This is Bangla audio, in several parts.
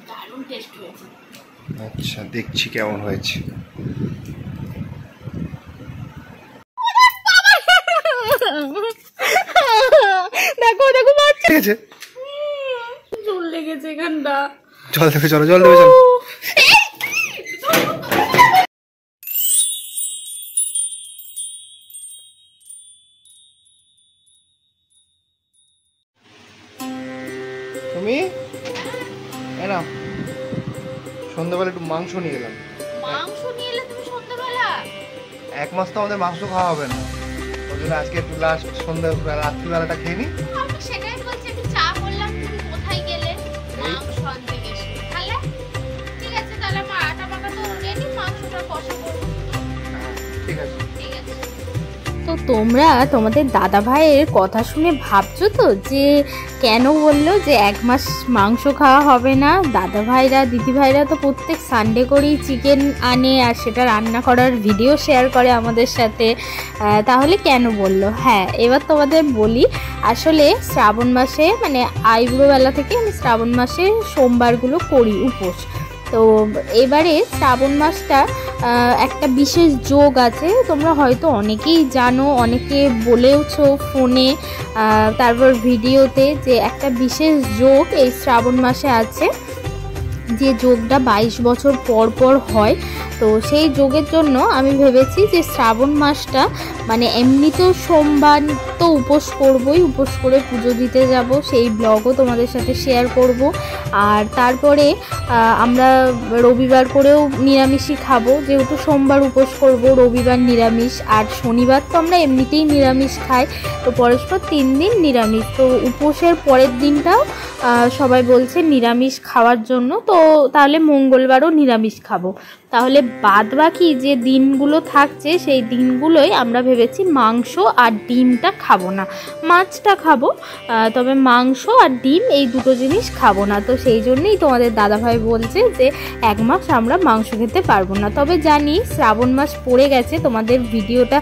দারুণ টেস্ট হয়েছে। আচ্ছা, দেখছি কেমন হয়েছে। দেখো দেখো বাচ্চা ঠিক আছে, জল লেগেছে এখানটা। জল দেবে, চলো জল দেবে, চলো। তুমি এনা সন্ধ্যাবেলা একটু মাংস নিয়ে এলাম। মাংস নিয়ে এলে তুমি সন্ধ্যাবেলা? 1 মাস তো আমাদের মাংস খাওয়া হবে না, ওই জন্য আজকে একটু লাস্ট সন্ধ্যা রাত্রিবেলাটা খেয়ে নি। আমি সেটাই বলছি, আমি চা বললাম, তুমি কোথায় গেলে? মাংস আনতে গেছি। তাহলে ঠিক আছে, তাহলে আমার আটা মাখা তো রেডি, মাংসটা কষা করবো। ঠিক আছে, ঠিক আছে। তো তোমরা তোমাদের দাদা ভাইয়ের কথা শুনে ভাবছো তো যে কেন বললো যে 1 মাস মাংস খাওয়া হবে না। দাদা ভাইরা দিদি ভাইরা তো প্রত্যেক সানডে করেই চিকেন আনে আর সেটা রান্না করার ভিডিও শেয়ার করে আমাদের সাথে। তাহলে কেন বললো? হ্যাঁ, এবার তোমাদের বলি। আসলে শ্রাবণ মাসে মানে আইবুড়োবেলা থেকে আমি শ্রাবণ মাসে সোমবারগুলো করি উপোস। তো এবারে শ্রাবণ মাসটা একটা বিশেষ যোগ আছে, তোমরা হয়তো অনেকেই জানো, অনেকে বলেওছো ফোনে, তারপর ভিডিওতে, যে একটা বিশেষ যোগ এই শ্রাবণ মাসে আছে, যে যোগটা 22 বছর পর পর হয়। তো সেই যোগের জন্য আমি ভেবেছি যে শ্রাবণ মাসটা মানে এমনিতেও সোমবার তো উপোস করবই, উপোস করে পুজো দিতে যাব, সেই ব্লগও তোমাদের সাথে শেয়ার করব। আর তারপরে আমরা রবিবার করেও নিরামিষই খাবো, যেহেতু সোমবার উপোস করব, রবিবার নিরামিষ, আর শনিবার তো আমরা এমনিতেই নিরামিষ খাই। তো পরস্পর 3 দিন নিরামিষ। তো উপোসের পরের দিনটাও সবাই বলছে নিরামিষ খাওয়ার জন্য, তো তাহলে মঙ্গলবারও নিরামিষ খাবো। তাহলে বাদ বাকি যে দিনগুলো থাকছে সেই দিনগুলোই আমরা ভেবেছি মাংস আর ডিমটা খাবো না, মাছটা খাবো, তবে মাংস আর ডিম এই দুটো জিনিস খাবো না। তো সেই জন্যই তোমাদের দাদাভাই বলছে যে 1 মাস আমরা মাংস খেতে পারবো না। তবে জানি শ্রাবণ মাস পড়ে গেছে, তোমাদের ভিডিওটা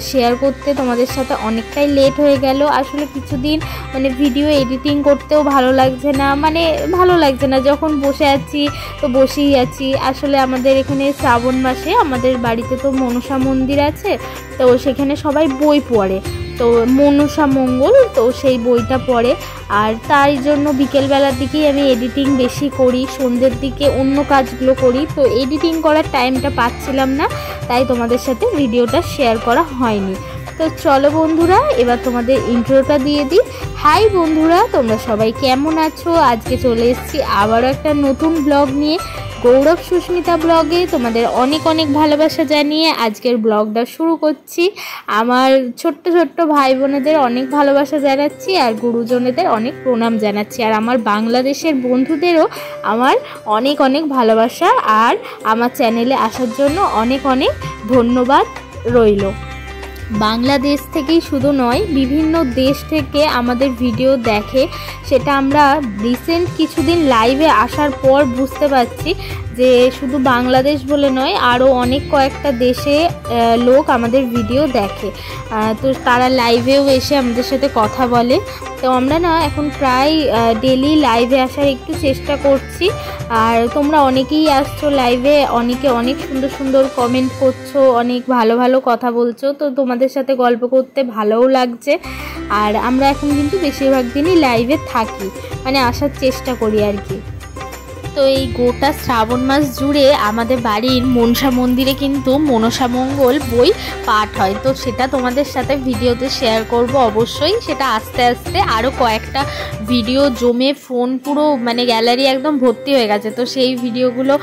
শেয়ার করতে তোমাদের সাথে অনেকটাই লেট হয়ে গেল। আসলে কিছুদিন মানে ভিডিও এডিটিং করতেও ভালো লাগছে না, মানে ভালো লাগছে না, যখন বসে আছি তো বসেই আছি। আসলে আমাদের এখানে শ্রাবণ মাসে আমাদের বাড়িতে তো মনসা মন্দির আছে, তো সেখানে সবাই বই পড়ে, তো মনসা মঙ্গল, তো সেই বইটা পড়ে। আর তাই জন্য বিকেলবেলার দিকেই আমি এডিটিং বেশি করি, সন্ধ্যের দিকে অন্য কাজগুলো করি। তো এডিটিং করার টাইমটা পাচ্ছিলাম না, তাই তোমাদের সাথে ভিডিওটা শেয়ার করা হয়নি। তো চলো বন্ধুরা, এবার তোমাদের ইন্ট্রোটা দিয়ে দিই। হাই বন্ধুরা, তোমরা সবাই কেমন আছো? আজকে চলে এসেছি আবারও একটা নতুন ব্লগ নিয়ে, গৌরব সুস্মিতা ব্লগে। তোমাদের অনেক অনেক ভালোবাসা জানিয়ে আজকের ব্লগটা শুরু করছি। আমার ছোট্ট ছোট্ট ভাই বোনেদের অনেক ভালোবাসা জানাচ্ছি, আর গুরুজনেদের অনেক প্রণাম জানাচ্ছি, আর আমার বাংলাদেশের বন্ধুদেরও আমার অনেক অনেক ভালোবাসা, আর আমার চ্যানেলে আসার জন্য অনেক অনেক ধন্যবাদ রইল। বাংলাদেশ থেকেই শুধু নয়, বিভিন্ন দেশ থেকে আমাদের ভিডিও দেখে, সেটা আমরা রিসেন্ট কিছুদিন লাইভে আসার পর বুঝতে পারছি যে শুধু বাংলাদেশ বলে নয়, আরও অনেক কয়েকটা দেশে লোক আমাদের ভিডিও দেখে। তো তারা লাইভেও এসে আমাদের সাথে কথা বলে। তো আমরা না এখন প্রায় ডেলি লাইভে আসার একটু চেষ্টা করছি, আর তোমরা অনেকেই আসছো লাইভে, অনেকে অনেক সুন্দর সুন্দর কমেন্ট করছো, অনেক ভালো ভালো কথা বলছো, তো তোমাদের সাথে গল্প করতে ভালোও লাগছে। আর আমরা এখন কিন্তু বেশিরভাগ দিনই লাইভে থাকি, মানে আসার চেষ্টা করি আর কি। তো এই গোটা শ্রাবণ মাস জুড়ে আমাদের বাড়ির মনসা মন্দিরে কিন্তু মনসা মঙ্গল বই পাঠ হয়, তো সেটা তোমাদের সাথে ভিডিওতে শেয়ার করব অবশ্যই। সেটা আস্তে আস্তে আরও কয়েকটা ভিডিও জমে ফোন পুরো মানে গ্যালারি একদম ভর্তি হয়ে গেছে, তো সেই ভিডিওগুলো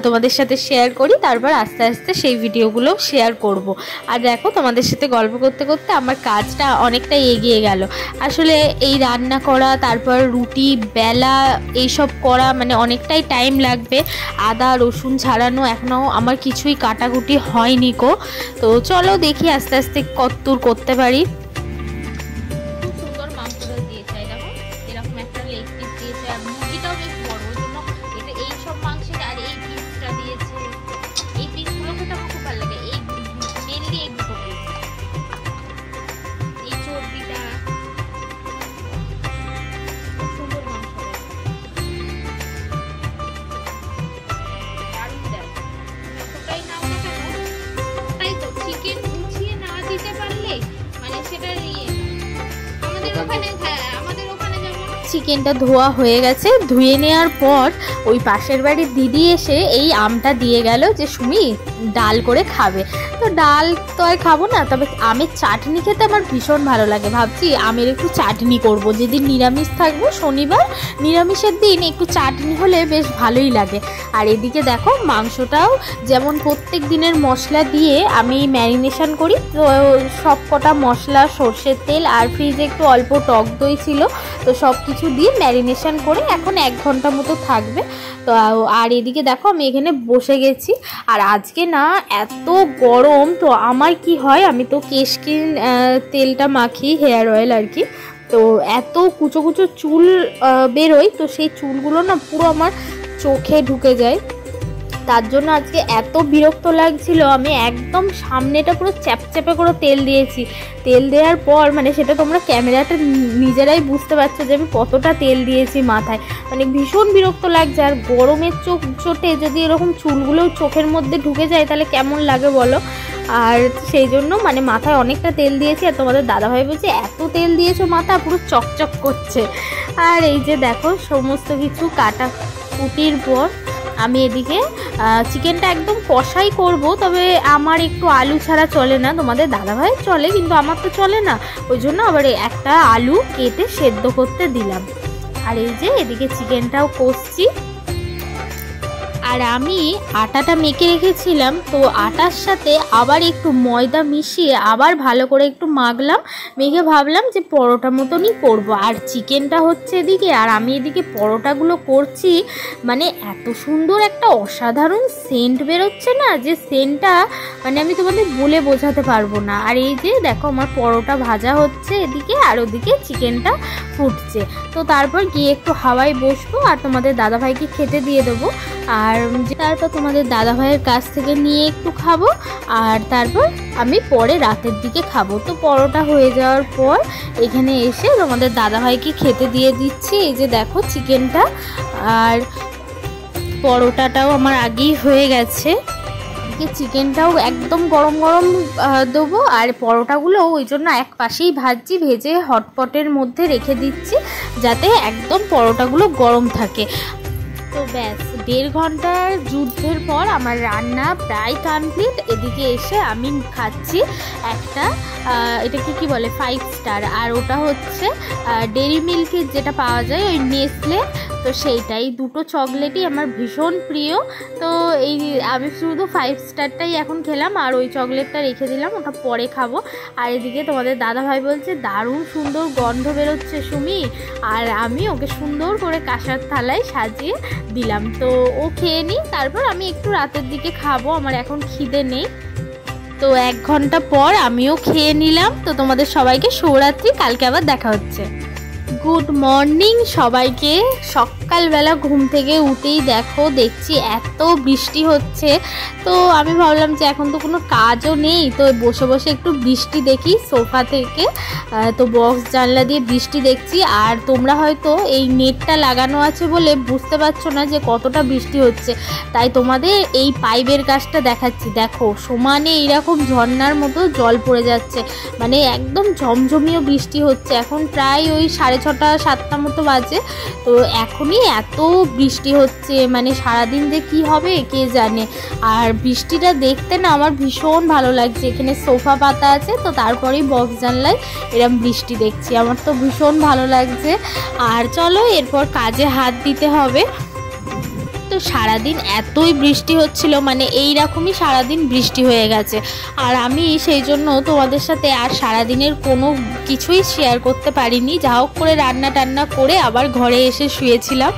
তোমাদের সাথে শেয়ার করি, তারপর আস্তে আস্তে সেই ভিডিওগুলো শেয়ার করব। আর দেখো, তোমাদের সাথে গল্প করতে করতে আমার কাজটা অনেকটাই এগিয়ে গেল। আসলে এই রান্না করা, তারপর রুটি বেলা, এইসব করা মানে অনেকটাই টাইম লাগবে। আদা রসুন ছাড়ানো এখনও আমার কিছুই কাটাকুটি হয়নি কো। তো চলো দেখি আস্তে আস্তে কতদূর করতে পারি। খুব সুন্দর মাংসটা দিয়েছে, দেখো এরকম একটা লেগ পিস দিয়েছে, আর মুরগিটাও বেশ বড়, ওই জন্য এটা এই সব মাংসের আর এই পিসটা দিয়েছে। এই পিসগুলো খেতে আমার খুব ভালো লাগে, এই মেনলি এই দুটো পিস, এই চর্বিটা খুব সুন্দর মাংস। চিকেনটা ধোয়া হয়ে গেছে। ধুয়ে নেওয়ার পর ওই পাশের বাড়ির দিদি এসে এই আমটা দিয়ে গেল যে সুমি ডাল করে খাবে। তো ডাল তো আর খাবো না, তবে আমের চাটনি খেতে আমার ভীষণ ভালো লাগে। ভাবছি আমের একটু চাটনি করব, যেদিন নিরামিষ থাকবো শনিবার, নিরামিষের দিন একটু চাটনি হলে বেশ ভালোই লাগে। আর এদিকে দেখো মাংসটাও যেমন প্রত্যেক দিনের মশলা দিয়ে আমি ম্যারিনেশন করি, তো সব কটা মশলা, সর্ষের তেল আর ফ্রিজে একটু অল্প টক দই ছিল, তো সব কিছু দিয়ে ম্যারিনেশন করে এখন 1 ঘন্টা মতো থাকবে। তো আর এদিকে দেখো আমি এখানে বসে গেছি। আর আজকে না এত গরম, তো আমার কি হয়, আমি তো কেশকিন তেলটা মাখি, হেয়ার অয়েল আর কি, তো এত কুচো কুচো চুল বেরোয়, তো সেই চুলগুলো না পুরো আমার চোখে ঢুকে যায়। তার জন্য আজকে এত বিরক্ত লাগছিল, আমি একদম সামনেটা পুরো চ্যাপচ্যাপে করে তেল দিয়েছি। তেল দেওয়ার পর মানে সেটা তোমরা ক্যামেরাটা নিজেরাই বুঝতে পারছো যে আমি কতটা তেল দিয়েছি মাথায়, মানে ভীষণ বিরক্ত লাগছে। আর গরমের চোটে যদি এরকম চুলগুলো চোখের মধ্যে ঢুকে যায় তাহলে কেমন লাগে বলো। আর সেই জন্য মানে মাথায় অনেকটা তেল দিয়েছি। আর তোমাদের দাদাভাই বলছে এত তেল দিয়েছো মাথা পুরো চকচক করছে। আর এই যে দেখো সমস্ত কিছু কাটা কুটির পর আমি এদিকে চিকেনটা একদম কষাই করব, তবে আমার একটু আলু ছাড়া চলে না, তোমাদের দাদাভাই চলে কিন্তু আমার তো চলে না, ওই জন্য আবার একটা আলু কেটে সেদ্ধ করতে দিলাম। আর এই যে এদিকে চিকেনটাও কষছি। আর আমি আটাটা মেখে রেখেছিলাম, তো আটার সাথে আবার একটু ময়দা মিশিয়ে আবার ভালো করে একটু মাখলাম, মেখে ভাবলাম যে পরোটা মতনই করব। আর চিকেনটা হচ্ছে এদিকে আর আমি এদিকে পরোটাগুলো করছি, মানে এত সুন্দর একটা অসাধারণ সেন্ট বেরোচ্ছে না, যে সেন্টটা মানে আমি তোমাদের বলে বোঝাতে পারবো না। আর এই যে দেখো আমার পরোটা ভাজা হচ্ছে এদিকে, আর ওদিকে চিকেনটা ফুটছে। তো তারপর গিয়ে একটু হাওয়ায় বসবো আর তোমাদের দাদাভাইকে খেতে দিয়ে দেবো। আর তারপর তোমাদের দাদাভাইয়ের কাছ থেকে নিয়ে একটু খাবো, আর তারপর আমি পরে রাতের দিকে খাবো। তো পরোটা হয়ে যাওয়ার পর এখানে এসে তোমাদের দাদাভাইকে খেতে দিয়ে দিচ্ছি। এই যে দেখো চিকেনটা আর পরোটাটাও আমার আগেই হয়ে গেছে। চিকেনটাও একদম গরম গরম দেবো, আর পরোটাগুলো ওই জন্য এক পাশেই ভাজছি, ভেজে হটপটের মধ্যে রেখে দিচ্ছি যাতে একদম পরোটাগুলো গরম থাকে। তো ব্যাস 1.5 ঘন্টার যুদ্ধের পর আমার রান্না প্রায় কমপ্লিট। এদিকে এসে আমি খাচ্ছি একটা এটাকে কি বলে 5 স্টার, আর ওটা হচ্ছে ডেরি মিল্কের যেটা পাওয়া যায় ওই নেসলে, তো সেইটাই। দুটো চকলেটই আমার ভীষণ প্রিয়, তো এই আমি শুধু 5 স্টারটাই এখন খেলাম, আর ওই চকলেটটা রেখে দিলাম, ওটা পরে খাবো। আর এদিকে তোমাদের দাদাভাই বলছে দারুণ সুন্দর গন্ধ বেরোচ্ছে সুমি, আর আমি ওকে সুন্দর করে কাঁসার থালায় সাজিয়ে দিলাম। তো ও খেয়ে নিই, তারপর আমি একটু রাতের দিকে খাবো, আমার এখন খিদে নেই। তো 1 ঘন্টা পর আমিও খেয়ে নিলাম। তো তোমাদের সবাইকে শুভরাত্রি, কালকে আবার দেখা হচ্ছে। গুড মর্নিং সবাইকে। সকালবেলা ঘুম থেকে উঠেই দেখছি এত বৃষ্টি হচ্ছে, তো আমি ভাবলাম যে এখন তো কোনো কাজও নেই, তো বসে বসে একটু বৃষ্টি দেখি সোফা থেকে। তো বক্স জানলা দিয়ে বৃষ্টি দেখছি। আর তোমরা হয়তো এই নেটটা লাগানো আছে বলে বুঝতে পারছো না যে কতটা বৃষ্টি হচ্ছে, তাই তোমাদের এই পাইপের কাজটা দেখাচ্ছি। দেখো সমানে এইরকম ঝর্ণার মতো জল পড়ে যাচ্ছে, মানে একদম ঝমঝমিয়ে বৃষ্টি হচ্ছে। এখন প্রায় ওই 6:30 7টা মতো বাজে, তো এখনই এত বৃষ্টি হচ্ছে, মানে সারাদিন যে কি হবে কে জানে। আর বৃষ্টিটা দেখতে না আমার ভীষণ ভালো লাগছে। এখানে সোফা পাতা আছে, তো তারপরেই বক্স জানলায় এরম বৃষ্টি দেখছি, আমার তো ভীষণ ভালো লাগছে। আর চলো এরপর কাজে হাত দিতে হবে। তো সারাদিন এতই বৃষ্টি হচ্ছিল, মানে এই রকমই সারাদিন বৃষ্টি হয়ে গেছে। আর আমি সেই জন্য তোমাদের সাথে আর সারাদিনের কোনো কিছুই শেয়ার করতে পারিনি। যা হোক করে রান্না টান্না করে আবার ঘরে এসে শুয়েছিলাম,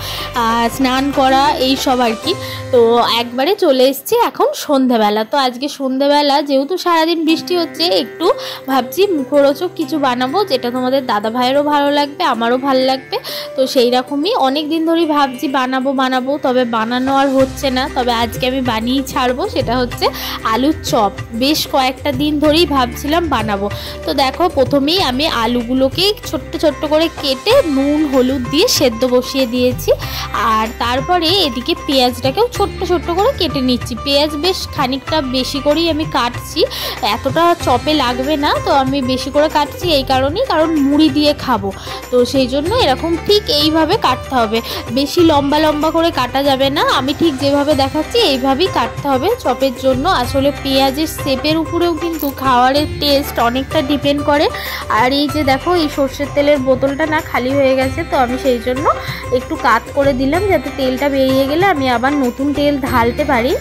স্নান করা এই সব আর কি। তো একবারে চলে এসেছি এখন সন্ধেবেলা। তো আজকে সন্ধেবেলা যেহেতু সারাদিন বৃষ্টি হচ্ছে, একটু ভাবছি মুখরোচক কিছু বানাবো, যেটা তোমাদের দাদা ভাইয়েরও ভালো লাগবে, আমারও ভালো লাগবে। তো সেই রকমই অনেক দিন ধরেই ভাবছি বানাবো, তবে বানানো আর হচ্ছে না, তবে আজকে আমি বানিয়েই ছাড়বো। সেটা হচ্ছে আলুর চপ। বেশ কয়েকটা দিন ধরেই ভাবছিলাম বানাবো। তো দেখো প্রথমেই আমি আলুগুলোকে ছোট্ট ছোট্ট করে কেটে নুন হলুদ দিয়ে সেদ্ধ বসিয়ে দিয়েছি। আর তারপরে এদিকে পেঁয়াজটাকেও ছোট্ট ছোট্ট করে কেটে নিচ্ছি। পেঁয়াজ বেশ খানিকটা বেশি করেই আমি কাটছি, এতটা চপে লাগবে না, তো আমি বেশি করে কাটছি এই কারণেই, কারণ মুড়ি দিয়ে খাবো, তো সেই জন্য এরকম ঠিক এইভাবে কাটতে হবে। বেশি লম্বা লম্বা করে কাটা যাবে না, আমি ঠিক যেভাবে দেখাচ্ছি এইভাবেই কাটতে হবে চপের জন্য। আসলে পেঁয়াজের শেপের উপরেও কিন্তু খাবারের টেস্ট অনেকটা ডিপেন্ড করে। আর এই যে দেখো এই সর্ষের তেলের বোতলটা না খালি হয়ে গেছে, তো আমি সেই জন্য একটু কাত করে দিলাম যাতে তেলটা বেরিয়ে গেলে আমি আবার নতুন তেল ঢালতে পারি।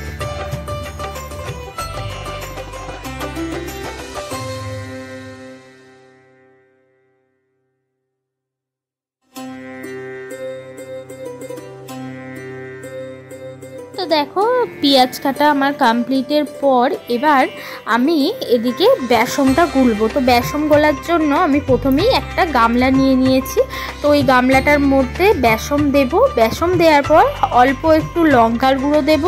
তো দেখো পেঁয়াজ কাটা আমার কমপ্লিটের পর এবার আমি এদিকে বেসনটা গুলবো। তো বেসন গোলার জন্য আমি প্রথমেই একটা গামলা নিয়ে নিয়েছি। তো ওই গামলাটার মধ্যে বেসন দেব। বেসন দেওয়ার পর অল্প একটু লঙ্কার গুঁড়ো দেব,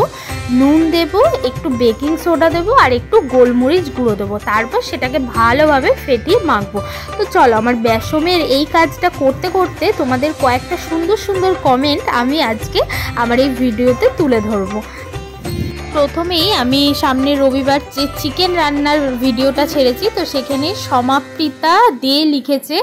নুন দেব, একটু বেকিং সোডা দেবো আর একটু গোলমরিচ গুঁড়ো দেবো। তারপর সেটাকে ভালোভাবে ফেটিয়ে মাখবো। তো চলো আমার বেসনের এই কাজটা করতে করতে তোমাদের কয়েকটা সুন্দর সুন্দর কমেন্ট আমি আজকে আমার এই ভিডিওতে তুলে ধরবো। প্রথমেই আমি সামনে রবিবার যে চিকেন রান্নার ভিডিওটা ছেড়েছি, তো সেখানে সমাপ্তিতা দিয়ে লিখেছে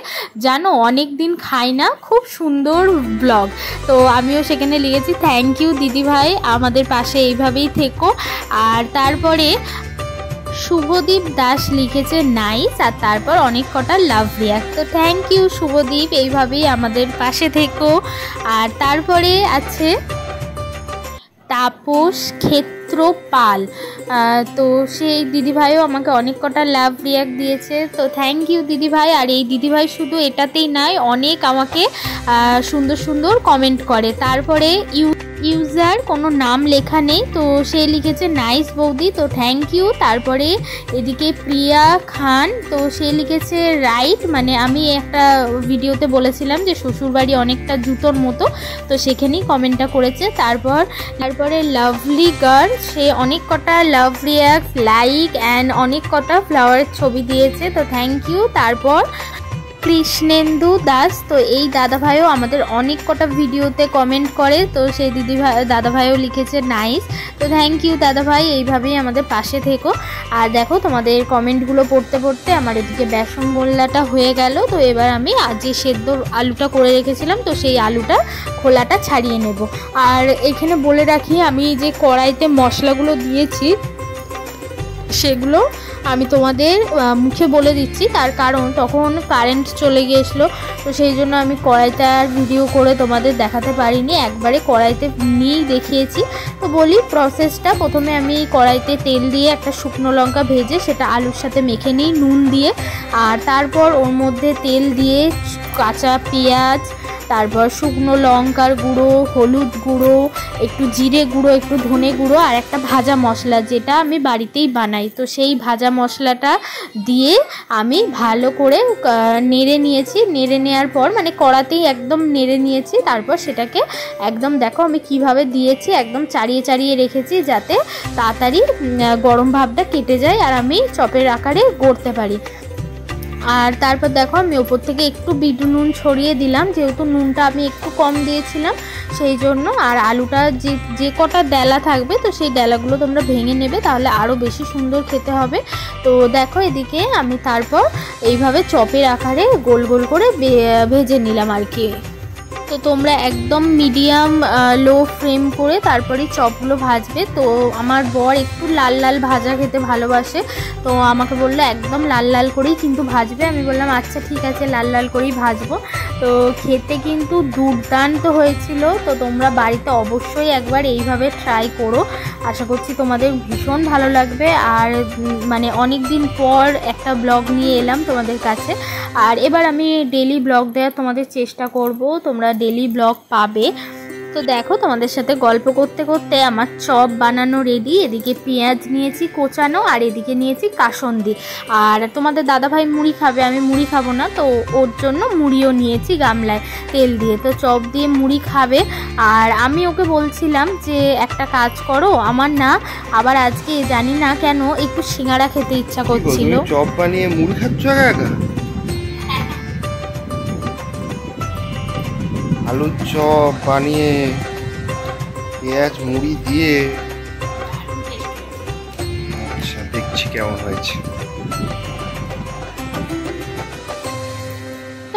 জানো অনেক দিন খাই না, খুব সুন্দর ব্লগ। তো আমিও সেখানে লিখেছি থ্যাংক ইউ দিদিভাই, আমাদের পাশে এইভাবেই থেকো। আর তারপরে শুভদীপ দাস লিখেছে নাইস, আর তারপর অনেক কটা লাভ রিয়াক্ট। তো থ্যাংক ইউ শুভদীপ, এইভাবেই আমাদের পাশে থেকো। আর তারপরে আছে তাপস ক্ষেত্রপাল, তো সেই দিদিভাইও আমাকে অনেক কটা লাভ রিয়াক্ট দিয়েছে। তো থ্যাংক ইউ দিদিভাই। আর এই দিদিভাই শুধু এটাতেই নয়, অনেক আমাকে সুন্দর সুন্দর কমেন্ট করে। তারপরে ইউজার কোনো নাম লেখা নেই, তো সে লিখেছে নাইস বৌদি, তো থ্যাংক ইউ। তারপরে এদিকে প্রিয়া খান, তো সে লিখেছে রাইট, মানে আমি একটা ভিডিওতে বলেছিলাম যে শ্বশুরবাড়ি অনেকটা জুতোর মতো, তো সেখানেই কমেন্টটা করেছে। তারপরে লাভলি গার্ল, সে অনেক কটা লাভ রিয়াক্ট, লাইক অ্যান্ড অনেক কটা ফ্লাওয়ারের ছবি দিয়েছে, তো থ্যাংক ইউ। তারপর কৃষ্ণেন্দু দাস, তো এই দাদাভাইও আমাদের অনেক কটা ভিডিওতে কমেন্ট করে, তো সেই দাদাভাইও লিখেছে নাইস, তো থ্যাংক ইউ দাদাভাই, এইভাবেই আমাদের পাশে থেকো। আর দেখো তোমাদের কমেন্টগুলো পড়তে পড়তে আমার এদিকে বেসন গোল্লাটা হয়ে গেল। তো এবার আমি যে সেদ্ধ আলুটা করে রেখেছিলাম, তো সেই আলুটা খোলাটা ছাড়িয়ে নেব। আর এখানে বলে রাখি আমি যে কড়াইতে মশলাগুলো দিয়েছি সেগুলো আমি তোমাদের মুখে বলে দিচ্ছি, তার কারণ তখন কারেন্ট চলে গিয়েছিলো, তো সেই জন্য আমি কড়াইতে আর ভিডিও করে তোমাদের দেখাতে পারিনি, একবারে কড়াইতে নিয়েই দেখিয়েছি। তো বলি প্রসেসটা, প্রথমে আমি কড়াইতে তেল দিয়ে একটা শুকনো লঙ্কা ভেজে সেটা আলুর সাথে মেখে নিই নুন দিয়ে। আর তারপর ওর মধ্যে তেল দিয়ে কাঁচা পেঁয়াজ, তারপর শুকনো লঙ্কার গুঁড়ো, হলুদ গুঁড়ো, একটু জিরে গুঁড়ো, একটু ধনে গুঁড়ো আর একটা ভাজা মশলা যেটা আমি বাড়িতেই বানাই, তো সেই ভাজা মশলাটা দিয়ে আমি ভালো করে নেড়ে নিয়েছি। নেড়ে নেওয়ার পর মানে কড়াতেই একদম নেড়ে নিয়েছি। তারপর সেটাকে একদম দেখো আমি কিভাবে দিয়েছি, একদম চাড়িয়ে চাড়িয়ে রেখেছি যাতে তাড়াতাড়ি গরম ভাবটা কেটে যায় আর আমি চপের আকারে গড়তে পারি। আর তারপর দেখো আমি ওপর থেকে একটু বিট নুন ছড়িয়ে দিলাম, যেহেতু নুনটা আমি একটু কম দিয়েছিলাম সেই জন্য। আর আলুটা যে কটা ডেলা থাকবে, তো সেই ডেলাগুলো তোমরা ভেঙে নেবে, তাহলে আরও বেশি সুন্দর খেতে হবে। তো দেখো এদিকে আমি তারপর এইভাবে চপের আকারে গোল গোল করে ভেজে নিলাম আর কি। তো তোমরা একদম মিডিয়াম লো ফ্লেম করে তারপরে চপগুলো ভাজবে। তো আমার বর একটু লাল লাল ভাজা খেতে ভালোবাসে, তো আমাকে বললো একদম লাল লাল করেই কিন্তু ভাজবে। আমি বললাম আচ্ছা ঠিক আছে লাল লাল করেই ভাজবো। তো খেতে কিন্তু দুর্দান্ত হয়েছিল। তো তোমরা বাড়িতে অবশ্যই একবার এইভাবে ট্রাই করো, আশা করছি তোমাদের ভীষণ ভালো লাগবে। আর মানে অনেক দিন পর একটা ব্লগ নিয়ে এলাম তোমাদের কাছে। আর এবার আমি ডেলি ব্লগ দেওয়ার তোমাদের চেষ্টা করব, তোমরা ডেলি ব্লগ পাবে। তো তো দেখো তোমাদের সাথে গল্প করতে করতে আমার চপ বানানো রেডি। এদিকে পেঁয়াজ নিয়েছি কোচানো, আর এদিকে নিয়েছি কাসন্দি। আর তোমাদের দাদাভাই মুড়ি খাবে, আমি মুড়ি খাবো না, তো ওর জন্য মুড়িও নিয়েছি গামলায় তেল দিয়ে। তো চপ দিয়ে মুড়ি খাবে। আর আমি ওকে বলছিলাম যে একটা কাজ করো, আমার না আবার আজকে জানি না কেন একটু সিঙ্গারা খেতে ইচ্ছা করছিল। চপ বানিয়ে মুড়ি খাচ্ছ একা একা? আলুর চপ বানিয়ে পেঁয়াজ মুড়ি দিয়ে, আচ্ছা দেখছি কেমন হয়েছে।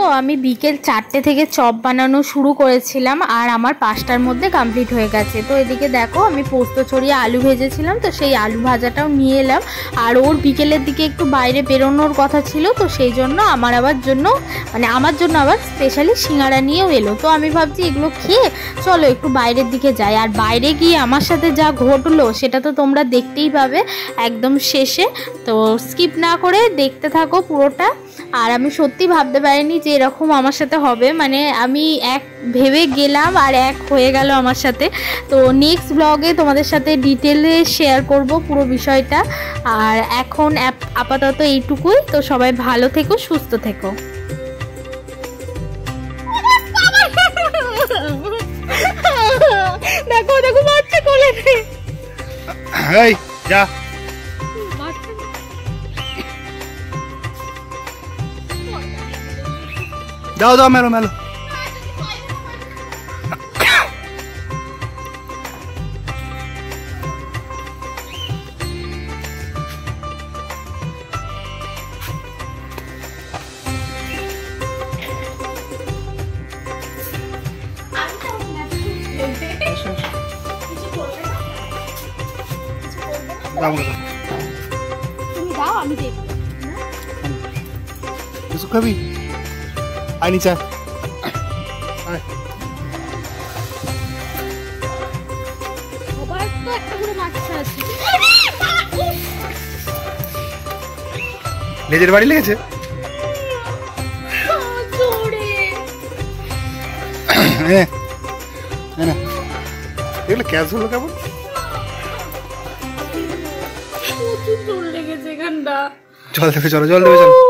তো আমি বিকেল 4টে থেকে চপ বানানো শুরু করেছিলাম, আর আমার 5টার মধ্যে কমপ্লিট হয়ে গেছে। তো এদিকে দেখো আমি পোস্ত ছড়িয়ে আলু ভেজেছিলাম, তো সেই আলু ভাজাটাও নিয়ে এলাম। আর ওর বিকেলের দিকে একটু বাইরে বেরোনোর কথা ছিল, তো সেই জন্য আমার জন্য আবার স্পেশালি সিঙ্গারা নিয়েও এলো। তো আমি ভাবছি এগুলো খেয়ে চলো একটু বাইরের দিকে যাই। আর বাইরে গিয়ে আমার সাথে যা ঘটলো সেটা তো তোমরা দেখতেই পাবে একদম শেষে, তো স্কিপ না করে দেখতে থাকো পুরোটা। আর আমি সত্যি ভাবতে পারিনি যে এরকম আমার সাথে হবে, মানে আমি এক ভেবে গেলাম আর এক হয়ে গেল আমার সাথে। তো নেক্সট ব্লগে তোমাদের সাথে ডিটেলে শেয়ার করব পুরো বিষয়টা। আর এখন আপাতত এইটুকুই। তো সবাই ভালো থেকো, সুস্থ থেকো। দেখো দেখো বাচ্চা কোলে এই যা দাও দাও মেলো মেলো। তুমি দাও, আমি দেখবো। কিছু খাবি? আয় নিচে নিজের বাড়ি লেগেছে। এগুলো ক্যাশ হলো কেমন? জল দেবে, চলো জল দেবে, চলো।